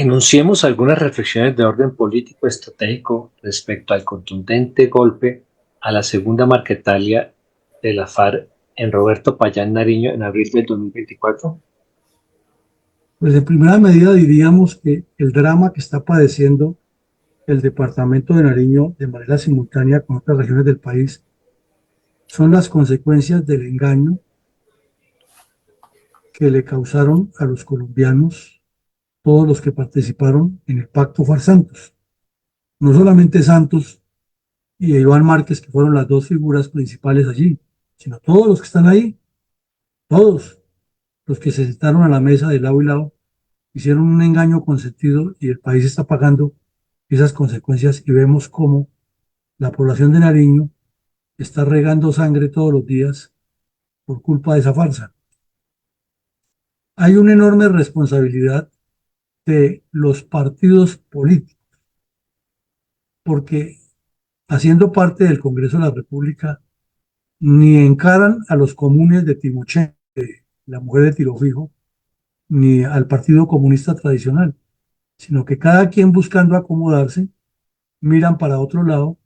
Enunciemos algunas reflexiones de orden político estratégico respecto al contundente golpe a la segunda Marquetalia de la FARC en Roberto Payán Nariño en abril del 2024. Pues en primera medida diríamos que el drama que está padeciendo el departamento de Nariño de manera simultánea con otras regiones del país son las consecuencias del engaño que le causaron a los colombianos todos los que participaron en el Pacto FARC Santos. No solamente Santos y Iván Márquez, que fueron las dos figuras principales allí, sino todos los que están ahí, todos los que se sentaron a la mesa de lado y lado, hicieron un engaño consentido y el país está pagando esas consecuencias y vemos cómo la población de Nariño está regando sangre todos los días por culpa de esa farsa. Hay una enorme responsabilidad de los partidos políticos, porque haciendo parte del Congreso de la República, ni encaran a los comunes de Timochenko, la mujer de Tiro Fijo, ni al Partido Comunista tradicional, sino que cada quien buscando acomodarse, miran para otro lado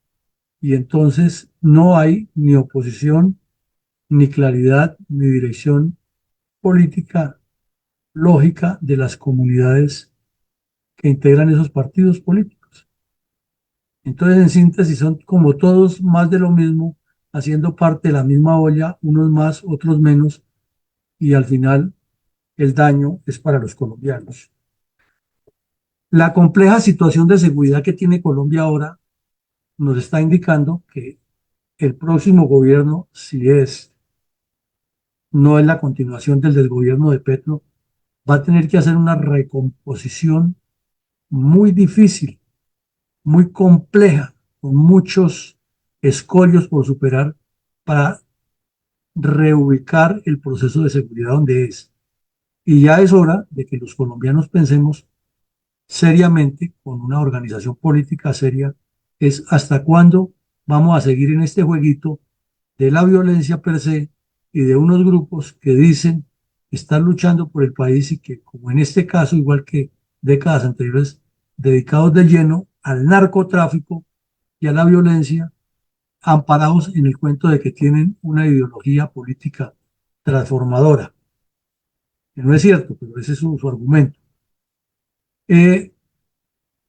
y entonces no hay ni oposición, ni claridad, ni dirección política lógica de las comunidades que integran esos partidos políticos. Entonces, en síntesis, son como todos más de lo mismo, haciendo parte de la misma olla, unos más, otros menos, y al final el daño es para los colombianos. La compleja situación de seguridad que tiene Colombia ahora nos está indicando que el próximo gobierno, si no es la continuación del desgobierno de Petro, va a tener que hacer una recomposición muy difícil, muy compleja, con muchos escollos por superar para reubicar el proceso de seguridad donde es. Y ya es hora de que los colombianos pensemos seriamente, con una organización política seria, es hasta cuándo vamos a seguir en este jueguito de la violencia per se y de unos grupos que dicen estar luchando por el país y que, como en este caso, igual que décadas anteriores, dedicados de lleno al narcotráfico y a la violencia, amparados en el cuento de que tienen una ideología política transformadora. Que no es cierto, pero ese es su argumento.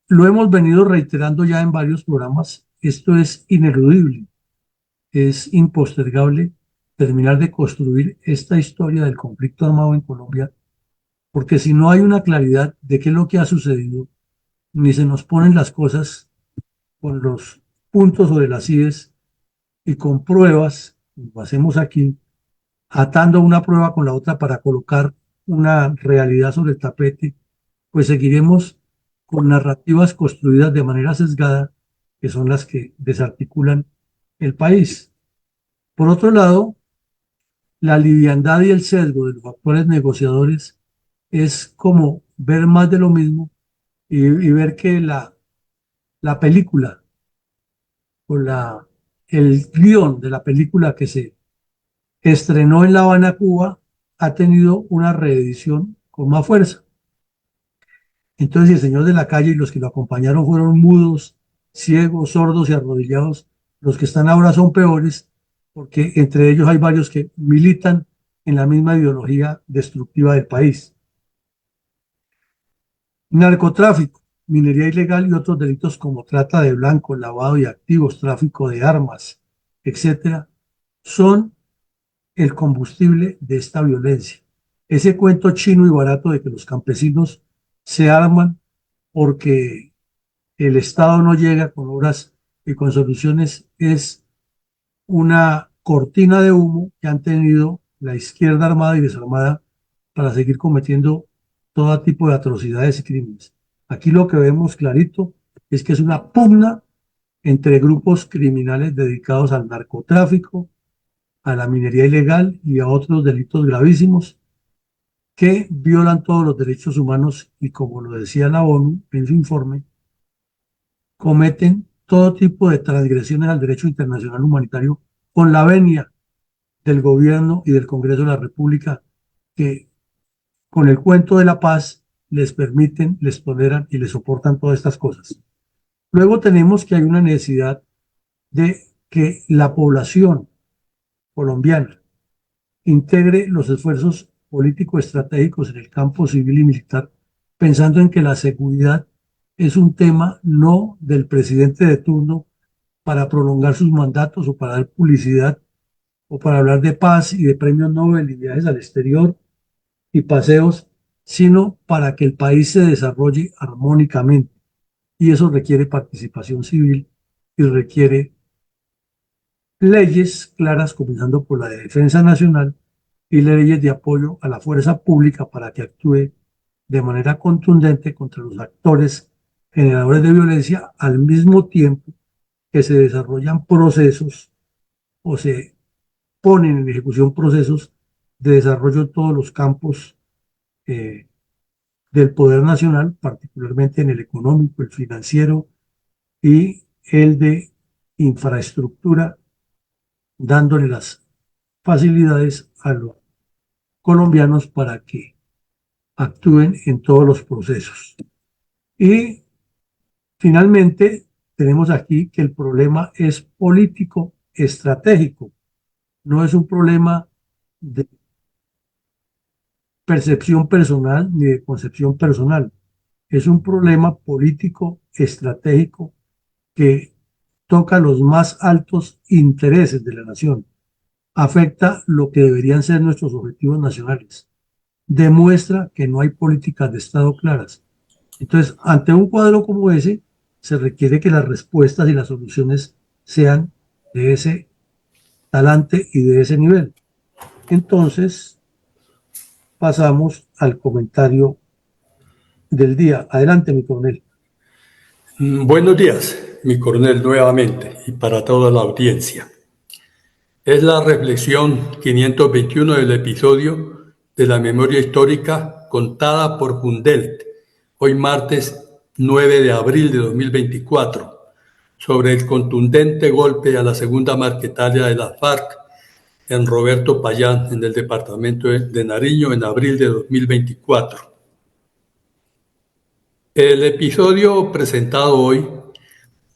Lo hemos venido reiterando ya en varios programas. Esto es ineludible, es impostergable terminar de construir esta historia del conflicto armado en Colombia, porque si no hay una claridad de qué es lo que ha sucedido, ni se nos ponen las cosas con los puntos sobre las íes y con pruebas, como hacemos aquí, atando una prueba con la otra para colocar una realidad sobre el tapete, pues seguiremos con narrativas construidas de manera sesgada, que son las que desarticulan el país. Por otro lado, la liviandad y el sesgo de los actuales negociadores es como ver más de lo mismo y ver que la película o el guión de la película que se estrenó en La Habana, Cuba, ha tenido una reedición con más fuerza. Entonces, si el señor de la calle y los que lo acompañaron fueron mudos, ciegos, sordos y arrodillados, los que están ahora son peores, porque entre ellos hay varios que militan en la misma ideología destructiva del país. Narcotráfico, minería ilegal y otros delitos como trata de blancos, lavado de activos, tráfico de armas, etcétera, son el combustible de esta violencia. Ese cuento chino y barato de que los campesinos se arman porque el Estado no llega con obras y con soluciones es una cortina de humo que han tenido la izquierda armada y desarmada para seguir cometiendo todo tipo de atrocidades y crímenes. Aquí lo que vemos clarito es que es una pugna entre grupos criminales dedicados al narcotráfico, a la minería ilegal y a otros delitos gravísimos que violan todos los derechos humanos y, como lo decía la ONU en su informe, cometen todo tipo de transgresiones al derecho internacional humanitario con la venia del gobierno y del Congreso de la República, que con el cuento de la paz les permiten, les toleran y les soportan todas estas cosas. Luego tenemos que hay una necesidad de que la población colombiana integre los esfuerzos político-estratégicos en el campo civil y militar, pensando en que la seguridad es un tema no del presidente de turno para prolongar sus mandatos o para dar publicidad o para hablar de paz y de premios Nobel y viajes al exterior y paseos, sino para que el país se desarrolle armónicamente. Y eso requiere participación civil y requiere leyes claras, comenzando por la de defensa nacional y leyes de apoyo a la fuerza pública para que actúe de manera contundente contra los actores generadores de violencia, al mismo tiempo que se desarrollan procesos o se ponen en ejecución procesos de desarrollo en todos los campos del poder nacional, particularmente en el económico, el financiero y el de infraestructura, dándole las facilidades a los colombianos para que actúen en todos los procesos. Y finalmente, tenemos aquí que el problema es político estratégico, no es un problema de percepción personal ni de concepción personal, es un problema político estratégico que toca los más altos intereses de la nación, afecta lo que deberían ser nuestros objetivos nacionales, demuestra que no hay políticas de Estado claras. Entonces, ante un cuadro como ese, se requiere que las respuestas y las soluciones sean de ese talante y de ese nivel. Entonces, pasamos al comentario del día. Adelante, mi coronel. Buenos días, mi coronel, nuevamente, y para toda la audiencia. Es la reflexión 521 del episodio de la memoria histórica contada por Fundelt, hoy martes 9 de abril de 2024, sobre el contundente golpe a la segunda Marquetalia de las FARC en Roberto Payán, en el departamento de Nariño, en abril de 2024. El episodio presentado hoy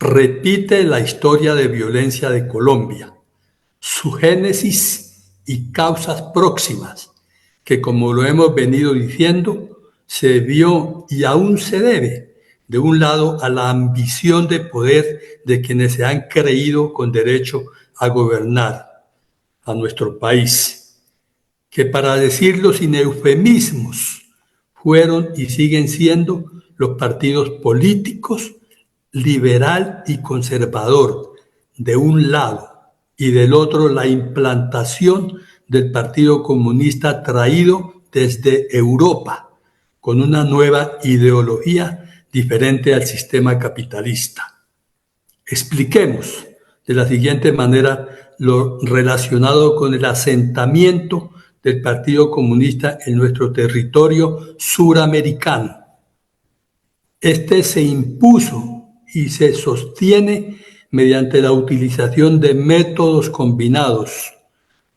repite la historia de violencia de Colombia, su génesis y causas próximas, que como lo hemos venido diciendo, se vio y aún se debe, de un lado, a la ambición de poder de quienes se han creído con derecho a gobernar a nuestro país, que para decirlo sin eufemismos, fueron y siguen siendo los partidos políticos, liberal y conservador, de un lado, y del otro la implantación del Partido Comunista traído desde Europa, con una nueva ideología diferente al sistema capitalista. Expliquemos de la siguiente manera lo relacionado con el asentamiento del Partido Comunista en nuestro territorio suramericano. Este se impuso y se sostiene mediante la utilización de métodos combinados,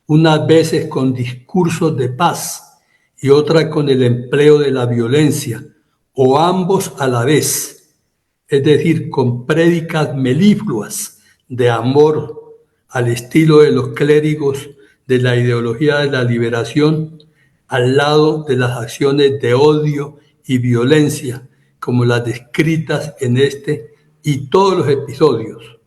unas veces con discursos de paz y otras con el empleo de la violencia, o ambos a la vez, es decir, con prédicas melifluas de amor al estilo de los clérigos de la ideología de la liberación, al lado de las acciones de odio y violencia, como las descritas en este y todos los episodios.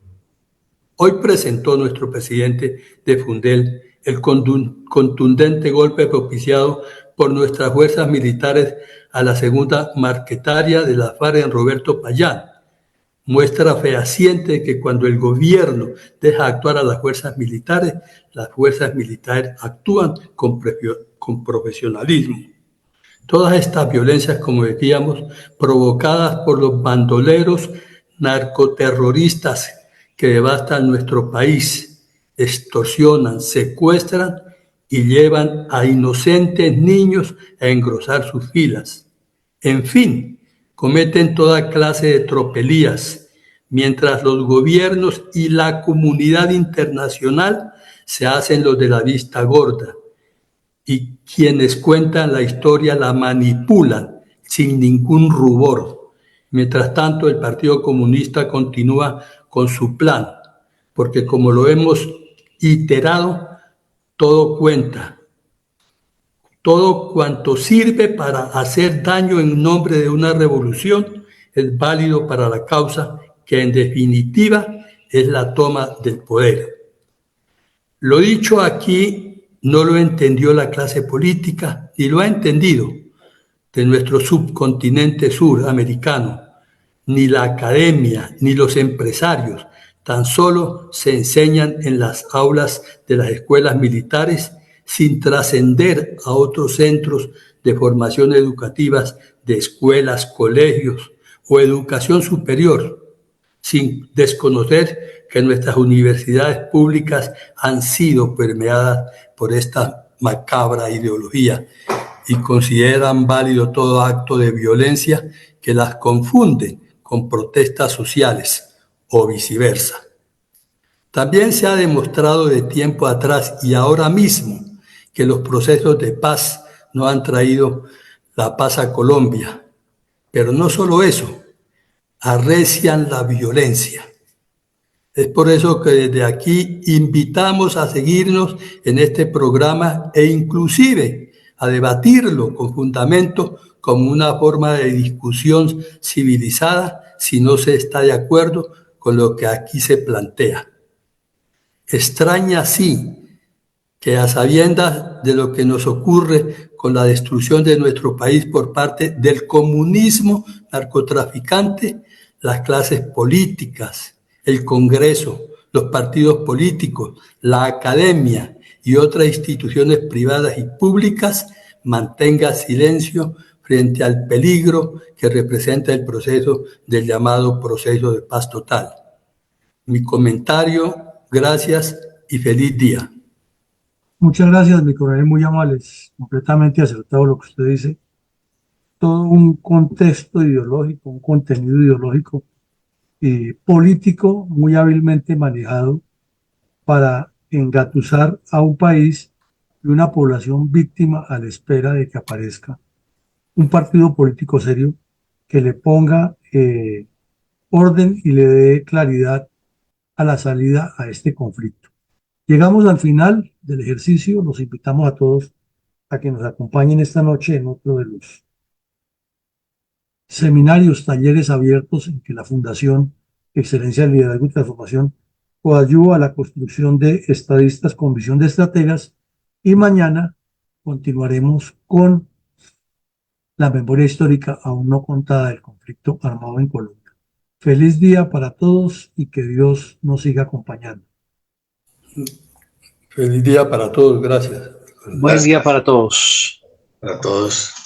Hoy presentó nuestro presidente de Fundel el contundente golpe propiciado por nuestras fuerzas militares a la segunda Marquetalia de la FARC en Roberto Payán. Muestra fehaciente de que cuando el gobierno deja actuar a las fuerzas militares actúan con profesionalismo. Todas estas violencias, como decíamos, provocadas por los bandoleros narcoterroristas que devastan nuestro país, extorsionan, secuestran y llevan a inocentes niños a engrosar sus filas. En fin, cometen toda clase de tropelías, mientras los gobiernos y la comunidad internacional se hacen los de la vista gorda, y quienes cuentan la historia la manipulan, sin ningún rubor. Mientras tanto, el Partido Comunista continúa con su plan, porque como lo hemos iterado, todo cuenta. Todo cuanto sirve para hacer daño en nombre de una revolución es válido para la causa, que en definitiva es la toma del poder. Lo dicho aquí no lo entendió la clase política, ni lo ha entendido de nuestro subcontinente suramericano, ni la academia, ni los empresarios. Tan solo se enseñan en las aulas de las escuelas militares, sin trascender a otros centros de formación educativas, de escuelas, colegios o educación superior, sin desconocer que nuestras universidades públicas han sido permeadas por esta macabra ideología y consideran válido todo acto de violencia que las confunde con protestas sociales o viceversa. También se ha demostrado de tiempo atrás y ahora mismo que los procesos de paz no han traído la paz a Colombia. Pero no solo eso, arrecian la violencia. Es por eso que desde aquí invitamos a seguirnos en este programa e inclusive a debatirlo con fundamento como una forma de discusión civilizada si no se está de acuerdo con lo que aquí se plantea. Extraña sí que a sabiendas de lo que nos ocurre con la destrucción de nuestro país por parte del comunismo narcotraficante, las clases políticas, el Congreso, los partidos políticos, la academia y otras instituciones privadas y públicas mantengan silencio frente al peligro que representa el proceso del llamado proceso de paz total. Mi comentario, gracias y feliz día. Muchas gracias, mi coronel, muy amables, completamente acertado lo que usted dice. Todo un contexto ideológico, un contenido ideológico político muy hábilmente manejado para engatusar a un país y una población víctima a la espera de que aparezca un partido político serio que le ponga orden y le dé claridad a la salida a este conflicto. Llegamos al final del ejercicio, los invitamos a todos a que nos acompañen esta noche en otro de los seminarios, talleres abiertos en que la Fundación Excelencia, Liderazgo y Transformación coadyuva a la construcción de estadistas con visión de estrategas, y mañana continuaremos con la memoria histórica aún no contada del conflicto armado en Colombia. Feliz día para todos y que Dios nos siga acompañando. Feliz día para todos, gracias. Buen día para todos. Para todos.